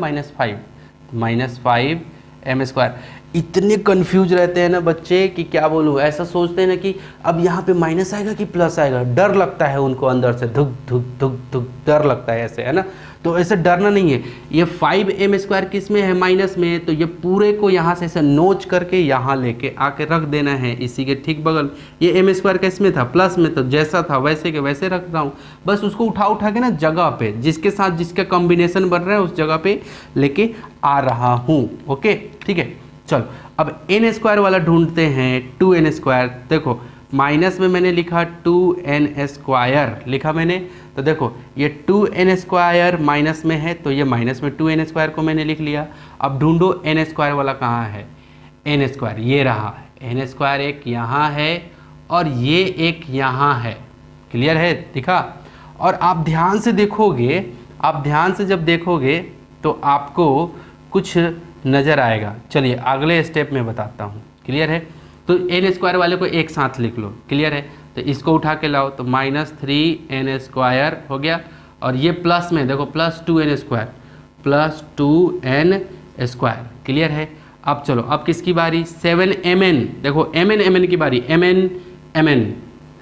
-5 m²। इतने कंफ्यूज रहते हैं ना बच्चे कि क्या बोलूँ, ऐसा सोचते हैं ना कि अब यहाँ पे माइनस आएगा कि प्लस आएगा, डर लगता है उनको अंदर से, धुक धुक धुक धुक डर लगता है ऐसे, है ना। तो ऐसे डरना नहीं है, ये 5m² किस में है? माइनस में, तो ये पूरे को यहाँ से ऐसे नोच करके यहाँ लेके आके रख देना है इसी के ठीक बगल। ये m² किस में था? प्लस में, तो जैसा था वैसे के वैसे रख रहा हूँ, बस उसको उठा के ना जगह पे जिसके साथ जिसका कॉम्बिनेशन बन रहा है उस जगह पे लेके आ रहा हूँ। ओके, ठीक है। चलो अब n² वाला ढूंढते हैं, 2n²। देखो माइनस में मैंने लिखा 2n² लिखा मैंने, तो देखो ये 2n² माइनस में है, तो ये माइनस में 2n² को मैंने लिख लिया। अब ढूंढो n² वाला कहाँ है? n², ये रहा है, n² एक यहाँ है और ये एक यहाँ है। क्लियर है? दिखा? और आप ध्यान से देखोगे, आप ध्यान से जब देखोगे तो आपको कुछ नज़र आएगा। चलिए अगले स्टेप में बताता हूँ। क्लियर है? तो n² वाले को एक साथ लिख लो। क्लियर है? तो इसको उठा के लाओ, तो -3n² हो गया, और ये प्लस में देखो +2n², +2n²। क्लियर है? अब चलो, अब किसकी बारी? 7mn। देखो mn की बारी, mn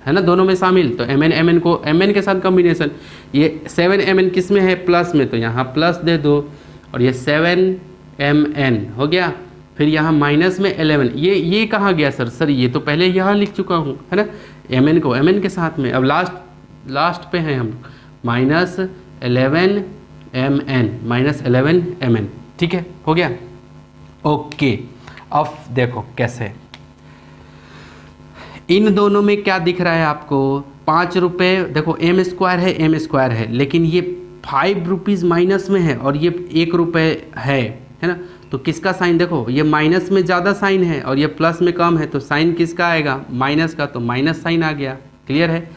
है ना, दोनों में शामिल, तो mn को mn के साथ कॉम्बिनेशन। ये 7mn किस में है? प्लस में, तो यहाँ प्लस दे दो, और ये 7mn हो गया। फिर यहाँ माइनस में 11, ये कहाँ गया सर? ये तो पहले यहाँ लिख चुका हूँ, है ना, mn को mn के साथ में। अब लास्ट पे हैं हम, -11mn, ठीक है, हो गया। ओके, अब देखो कैसे, इन दोनों में क्या दिख रहा है आपको? ₹5। देखो m² है, लेकिन ये ₹5 माइनस में है और ये ₹1 है ना। तो किसका साइन देखो, ये माइनस में ज़्यादा साइन है और ये प्लस में कम है, तो साइन किसका आएगा? माइनस का, तो माइनस साइन आ गया। क्लियर है?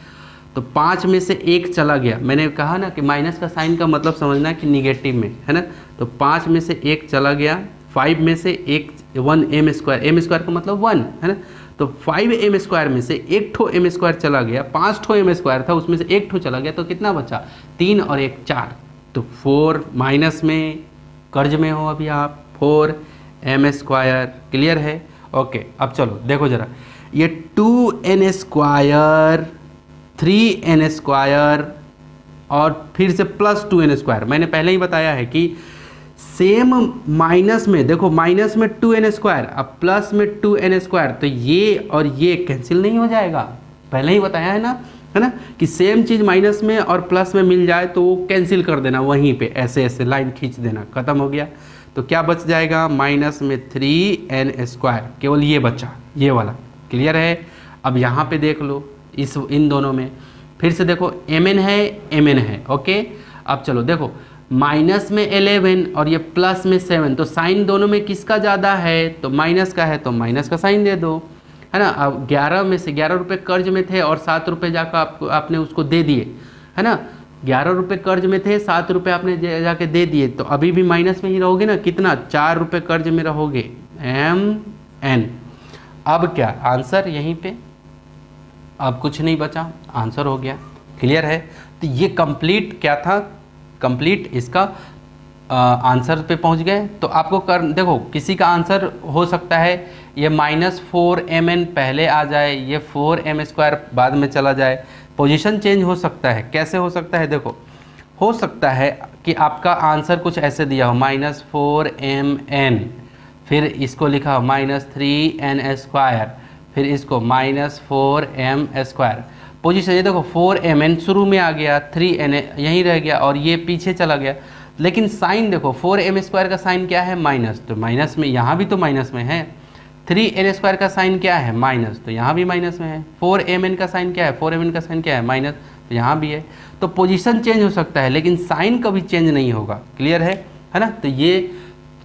तो 5 में से 1 चला गया। मैंने कहा ना कि माइनस का साइन का मतलब समझना कि निगेटिव में, है ना। तो 5 में से 1 चला गया, 5 में से एक 1m², m² का मतलब 1 है ना, तो 5m² में से एक ठो m² चला गया, 5 ठो m² था उसमें से एक ठो चला गया, तो कितना बचा, 3 और 1 4, तो 4 माइनस में, कर्ज में हो अभी आप, 4m², क्लियर है। ओके अब चलो देखो जरा, ये 2n², 3n² और फिर से प्लस 2n², मैंने पहले ही बताया है कि सेम माइनस में, देखो माइनस में 2n², अब प्लस में 2n², तो ये और ये कैंसिल नहीं हो जाएगा, पहले ही बताया है ना कि सेम चीज़ माइनस में और प्लस में मिल जाए तो वो कैंसिल कर देना, वहीं पे ऐसे ऐसे लाइन खींच देना, खत्म हो गया। तो क्या बच जाएगा, माइनस में 3n², केवल ये बचा, ये वाला, क्लियर है। अब यहाँ पे देख लो इन दोनों में, फिर से देखो mn है, ओके। अब चलो देखो, माइनस में 11 और ये प्लस में 7, तो साइन दोनों में किसका ज़्यादा है, तो माइनस का है, तो माइनस का साइन दे दो, है ना। अब 11 में से 11 रुपये कर्ज में थे और 7 रुपये जाकर आपने उसको दे दिए, है ना, 11 रुपये कर्ज में थे, 7 रुपये आपने जाके दे दिए, तो अभी भी माइनस में ही रहोगे ना, कितना, 4 रुपये कर्ज में रहोगे, mn। अब क्या आंसर यहीं पे, अब कुछ नहीं बचा, आंसर हो गया, क्लियर है। तो ये कंप्लीट क्या था, कंप्लीट इसका आंसर पे पहुंच गए। तो आपको देखो किसी का आंसर हो सकता है ये -4mn पहले आ जाए, ये 4m² बाद में चला जाए, पोजीशन चेंज हो सकता है। कैसे हो सकता है, देखो हो सकता है कि आपका आंसर कुछ ऐसे दिया हो, -4mn, फिर इसको लिखा हो -3n², फिर इसको -4m², पोजीशन ये देखो 4mn शुरू में आ गया, 3n यहीं रह गया और ये पीछे चला गया, लेकिन साइन देखो 4m² का साइन क्या है, माइनस, तो माइनस में यहाँ भी तो माइनस में है, 3n² का साइन क्या है, माइनस, तो यहाँ भी माइनस में है, 4mn का साइन क्या है, 4mn का साइन क्या है, माइनस, तो यहाँ भी है। तो पोजीशन चेंज हो सकता है लेकिन साइन कभी चेंज नहीं होगा, क्लियर है ना। तो ये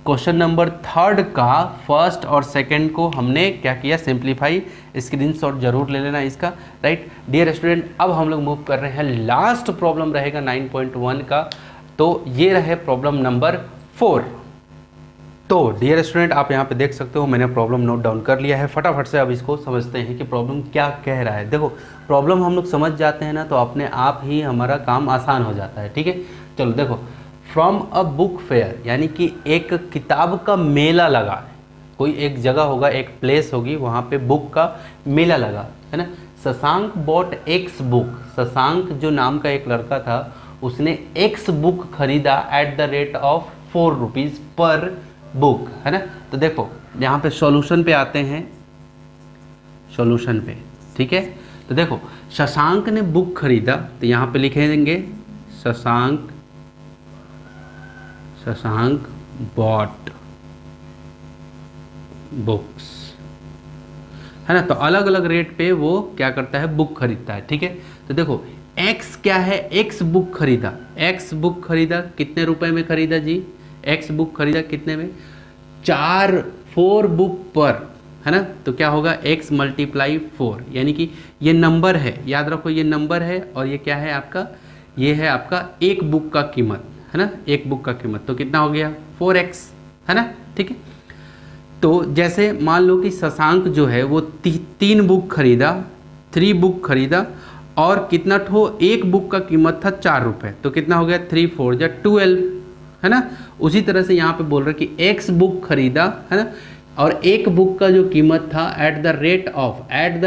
क्वेश्चन नंबर 3 का फर्स्ट और सेकंड को हमने क्या किया, सिंप्लीफाई, स्क्रीनशॉट जरूर ले लेना इसका, राइट डियर स्टूडेंट। अब हम लोग मूव कर रहे हैं, लास्ट प्रॉब्लम रहेगा 9.1 का, तो ये रहे प्रॉब्लम नंबर 4। तो डियर स्टूडेंट आप यहाँ पे देख सकते हो मैंने प्रॉब्लम नोट डाउन कर लिया है, फटाफट से अब इसको समझते हैं कि प्रॉब्लम क्या कह रहा है। देखो प्रॉब्लम हम लोग समझ जाते हैं ना तो अपने आप ही हमारा काम आसान हो जाता है, ठीक है। चलो देखो, फ्रॉम अ बुक फेयर, यानी कि एक किताब का मेला लगा है, कोई एक जगह होगा, एक प्लेस होगी, वहाँ पे बुक का मेला लगा है ना। Shashank bought X book, Shashank जो नाम का एक लड़का था उसने एक्स बुक खरीदा at the rate of 4 rupees पर बुक, है ना। तो देखो यहाँ पे सॉल्यूशन पे आते हैं, सॉल्यूशन पे, ठीक है। तो देखो शशांक ने बुक खरीदा, तो यहाँ पे लिखेंगे शशांक बॉट बुक्स, है ना। तो अलग अलग रेट पे वो क्या करता है, बुक खरीदता है, ठीक है। तो देखो एक्स क्या है, एक्स बुक खरीदा, एक्स बुक खरीदा कितने रुपए में खरीदा जी, एक्स बुक खरीदा कितने में, 4 बुक पर, है ना। तो क्या होगा, x × 4, यानी कि ये नंबर है, याद रखो ये नंबर है और ये क्या है आपका, ये है आपका एक बुक का कीमत, है ना, एक बुक का कीमत, तो कितना हो गया 4x, है ना, ठीक है। तो जैसे मान लो कि शशांक जो है वो 3 बुक खरीदा, 3 बुक खरीदा और कितना ठो, एक बुक का कीमत था 4 रुपये, तो कितना हो गया 3 4 जा 12, है ना। उसी तरह से यहाँ पे बोल रहे कि एक्स बुक खरीदा, है ना, और एक बुक का जो कीमत था eight the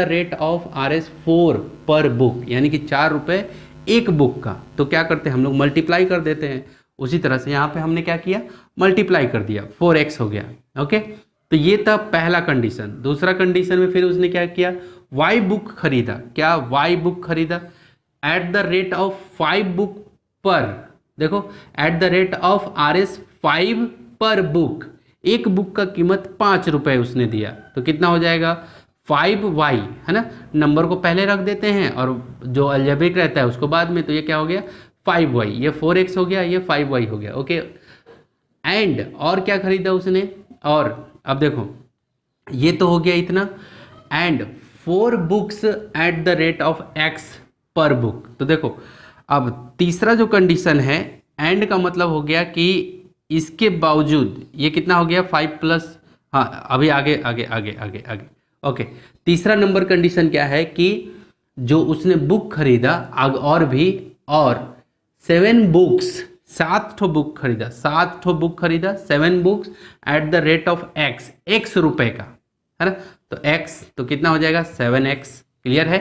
rate of Rs4 पर बुक, यानी कि 4 रुपये एक बुक का, तो क्या करते हैं हम लोग मल्टीप्लाई कर देते हैं। उसी तरह से यहाँ पे हमने क्या किया, मल्टीप्लाई कर दिया, 4x हो गया, ओके। तो ये था पहला कंडीशन। दूसरा कंडीशन में फिर उसने क्या किया, y बुक खरीदा, क्या y बुक खरीदा at the rate of 5 book पर, देखो eight the rate of Rs5 पर बुक, एक बुक का कीमत 5 रुपये उसने दिया, तो कितना हो जाएगा 5y, है ना। नंबर को पहले रख देते हैं और जो अलजेब्रिक रहता है उसको बाद में, तो ये क्या हो गया 5y, ये 4x हो गया, ये 5y हो गया, ओके। एंड और क्या खरीदा उसने, और अब देखो ये तो हो गया इतना, and 4 books at the rate of x पर बुक। तो देखो अब तीसरा जो कंडीशन है, एंड का मतलब हो गया कि इसके बावजूद ये कितना हो गया 5 प्लस, हाँ अभी आगे आगे आगे आगे आगे। ओके, तीसरा नंबर कंडीशन क्या है कि जो उसने बुक खरीदा और भी, और 7 बुक्स, 7 ठो बुक खरीदा, 7 ठो बुक खरीदा, 7 books at the rate of x रुपए का, है ना। तो x तो कितना हो जाएगा 7x, क्लियर है।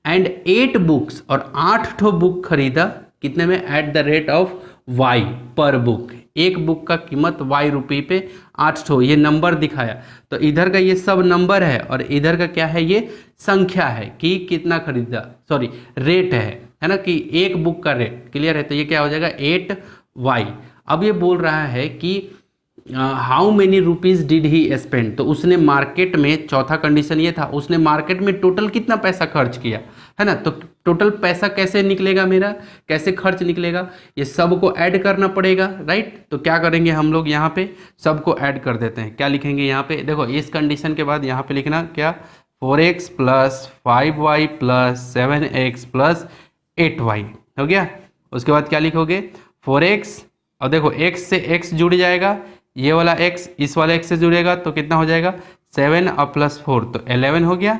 एंड 8 बुक्स और 8 ठो बुक खरीदा कितने में, eight the rate of y पर बुक, एक बुक का कीमत y रुपये पे 8 ठो, ये नंबर दिखाया। तो इधर का ये सब नंबर है और इधर का क्या है, ये संख्या है कि कितना खरीदा, सॉरी रेट है ना, कि एक बुक का रेट, क्लियर है। तो ये क्या हो जाएगा 8y। अब ये बोल रहा है कि how many rupees did he spend, तो उसने मार्केट में, चौथा कंडीशन ये था, उसने मार्केट में टोटल कितना पैसा खर्च किया, है ना। तो टोटल पैसा कैसे निकलेगा मेरा, कैसे खर्च निकलेगा, ये सबको ऐड करना पड़ेगा, राइट। तो क्या करेंगे हम लोग यहाँ पे सबको ऐड कर देते हैं। क्या लिखेंगे यहाँ पे, देखो इस कंडीशन के बाद यहाँ पे लिखना क्या, 4x plus 5y plus 7x plus 8y हो गया। उसके बाद क्या लिखोगे 4x, और देखो x से x जुड़ जाएगा, ये वाला x इस वाले x से जुड़ेगा तो कितना हो जाएगा 7 और प्लस 4 तो 11 हो गया,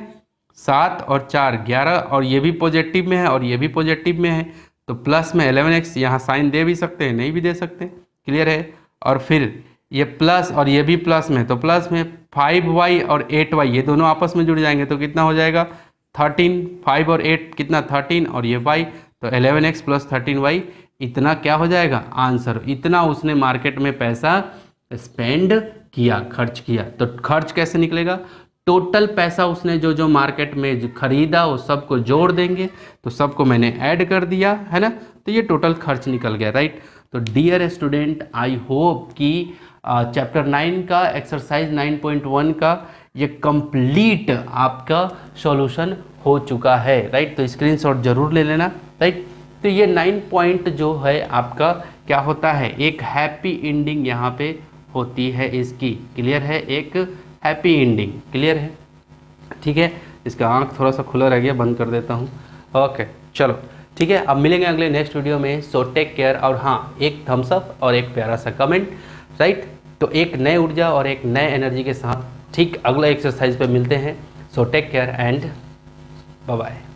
7 और 4 11, और ये भी पॉजिटिव में है और ये भी पॉजिटिव में है, तो प्लस में 11x, यहाँ साइन दे भी सकते हैं नहीं भी दे सकते, क्लियर है। और फिर ये प्लस और ये भी प्लस में, तो प्लस में 5y और 8y ये दोनों आपस में जुड़ जाएंगे तो कितना हो जाएगा 13, 5 और 8 कितना 13, और ये y तो 11x प्लस 13y, इतना क्या हो जाएगा आंसर। इतना उसने मार्केट में पैसा स्पेंड किया, खर्च किया। तो खर्च कैसे निकलेगा, टोटल पैसा उसने जो जो मार्केट में जो खरीदा वो सबको जोड़ देंगे, तो सबको मैंने ऐड कर दिया, है ना। तो ये टोटल खर्च निकल गया, राइट। तो डियर स्टूडेंट, आई होप कि चैप्टर 9 का एक्सरसाइज 9.1 का ये कंप्लीट आपका सॉल्यूशन हो चुका है, राइट। तो स्क्रीनशॉट जरूर ले लेना, राइट। तो ये 9 पॉइंट जो है आपका क्या होता है, एक हैप्पी एंडिंग यहाँ पे होती है इसकी, क्लियर है, एक हैप्पी एंडिंग, क्लियर है, ठीक है। इसका आंख थोड़ा सा खुला रह गया, बंद कर देता हूँ। ओके चलो ठीक है, अब मिलेंगे अगले नेक्स्ट वीडियो में। सो टेक केयर, और हाँ एक थम्स अप और एक प्यारा सा कमेंट, राइट। तो एक नए ऊर्जा और एक नए एनर्जी के साथ ठीक अगला एक्सरसाइज पे मिलते हैं। So take care and bye bye.